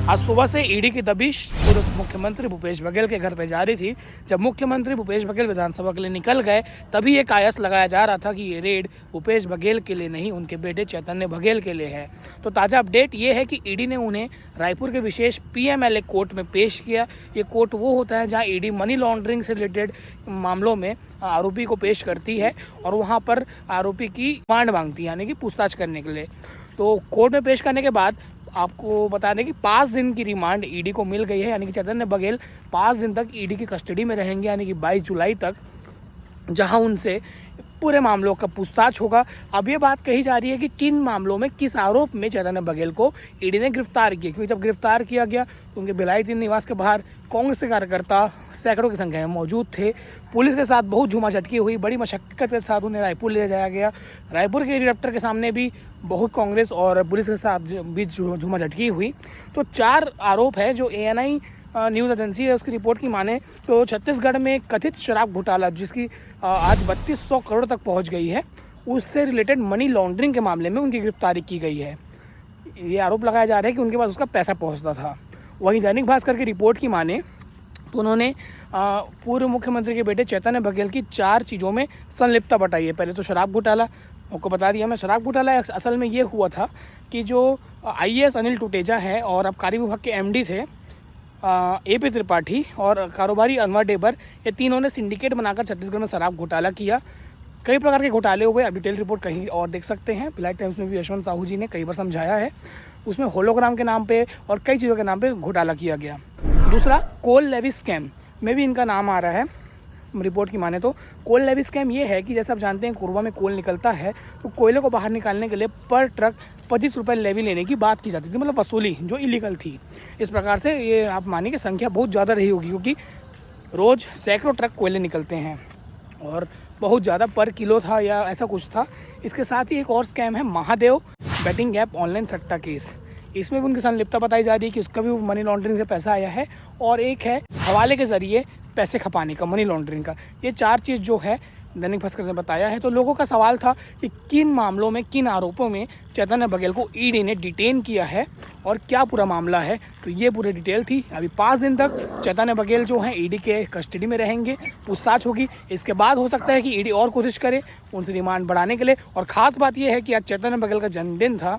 आज सुबह से ईडी की दबिश पूर्व मुख्यमंत्री भूपेश बघेल के घर पे जारी थी। जब मुख्यमंत्री भूपेश बघेल विधानसभा के लिए निकल गए तभी ये कयास लगाया जा रहा था कि ये रेड भूपेश बघेल के लिए नहीं, उनके बेटे चैतन्य बघेल के लिए है। तो ताज़ा अपडेट ये है कि ईडी ने उन्हें रायपुर के विशेष पीएमएलए कोर्ट में पेश किया। ये कोर्ट वो होता है जहाँ ईडी मनी लॉन्ड्रिंग से रिलेटेड मामलों में आरोपी को पेश करती है और वहाँ पर आरोपी की रिमांड मांगती है, यानी कि पूछताछ करने के लिए। तो कोर्ट में पेश करने के बाद आपको बता दें कि 5 दिन की रिमांड ईडी को मिल गई है, यानी कि चैतन्य बघेल 5 दिन तक ईडी की कस्टडी में रहेंगे, यानी कि 22 जुलाई तक, जहां उनसे पूरे मामलों का पूछताछ होगा। अब ये बात कही जा रही है कि किन मामलों में किस आरोप में चैतन्य बघेल को ईडी ने गिरफ्तार किया, क्योंकि जब गिरफ्तार किया गया तो उनके भिलाई 3 निवास के बाहर कांग्रेस के कार्यकर्ता सैकड़ों की संख्या में मौजूद थे। पुलिस के साथ बहुत झूमाझटकी हुई, बड़ी मशक्कत के साथ उन्हें रायपुर ले जाया गया। रायपुर के हेलीकॉप्टर के सामने भी बहुत कांग्रेस और पुलिस के साथ बीच झूमाझटकी हुई। तो 4 आरोप है जो ANI न्यूज़ एजेंसी है उसकी रिपोर्ट की माने तो छत्तीसगढ़ में कथित शराब घोटाला जिसकी आज 3200 करोड़ तक पहुंच गई है, उससे रिलेटेड मनी लॉन्ड्रिंग के मामले में उनकी गिरफ्तारी की गई है। ये आरोप लगाया जा रहा है कि उनके पास उसका पैसा पहुंचता था। वहीं दैनिक भास्कर की रिपोर्ट की माने तो उन्होंने पूर्व मुख्यमंत्री के बेटे चैतन्य बघेल की 4 चीज़ों में संलिप्तता बताई है। पहले तो शराब घोटाला, आपको बता दिया मैं। शराब घोटाला असल में ये हुआ था कि जो IAS अनिल टुटेजा है और आबकारी विभाग के MD थे AP त्रिपाठी और कारोबारी अनवर डेबर, ये तीनों ने सिंडिकेट बनाकर छत्तीसगढ़ में शराब घोटाला किया। कई प्रकार के घोटाले हुए। अब डिटेल रिपोर्ट कहीं और देख सकते हैं। भिलाई टाइम्स में भी यशवंत साहू जी ने कई बार समझाया है। उसमें होलोग्राम के नाम पे और कई चीज़ों के नाम पे घोटाला किया गया। दूसरा, कोल लेवी स्कैम में भी इनका नाम आ रहा है रिपोर्ट की माने तो। कोल लेवी स्कैम ये है कि जैसे आप जानते हैं कोरबा में कोल निकलता है तो कोयले को बाहर निकालने के लिए पर ट्रक 25 रुपये लेवी लेने की बात की जाती थी, मतलब वसूली जो इलीगल थी। इस प्रकार से ये आप मानिए कि संख्या बहुत ज़्यादा रही होगी, क्योंकि रोज़ सैकड़ों ट्रक कोयले निकलते हैं और बहुत ज़्यादा पर किलो था या ऐसा कुछ था। इसके साथ ही एक और स्कैम है महादेव बैटिंग ऐप ऑनलाइन सट्टा केस। इसमें भी उनकी संलिप्तता बताई जा रही है कि उसका भी मनी लॉन्ड्रिंग से पैसा आया है। और एक है हवाले के जरिए पैसे खपाने का, मनी लॉन्ड्रिंग का। ये 4 चीज़ जो है दैनिक भास्कर ने बताया है। तो लोगों का सवाल था कि किन मामलों में, किन आरोपों में चैतन्य बघेल को ईडी ने डिटेन किया है और क्या पूरा मामला है। तो ये पूरी डिटेल थी। अभी 5 दिन तक चैतन्य बघेल जो हैं ईडी के कस्टडी में रहेंगे, पूछताछ होगी। इसके बाद हो सकता है कि ईडी और कोशिश करे उनसे रिमांड बढ़ाने के लिए। और ख़ास बात यह है कि आज चैतन्य बघेल का जन्मदिन था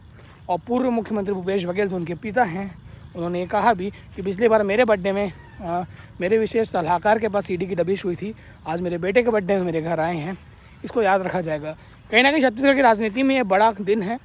और पूर्व मुख्यमंत्री भूपेश बघेल जो उनके पिता हैं, उन्होंने ये कहा भी कि पिछली बार मेरे बर्थडे में मेरे विशेष सलाहकार के पास ईडी की दबिश हुई थी, आज मेरे बेटे के बर्थडे में मेरे घर आए हैं। इसको याद रखा जाएगा। कहीं ना कहीं छत्तीसगढ़ की राजनीति में ये बड़ा दिन है।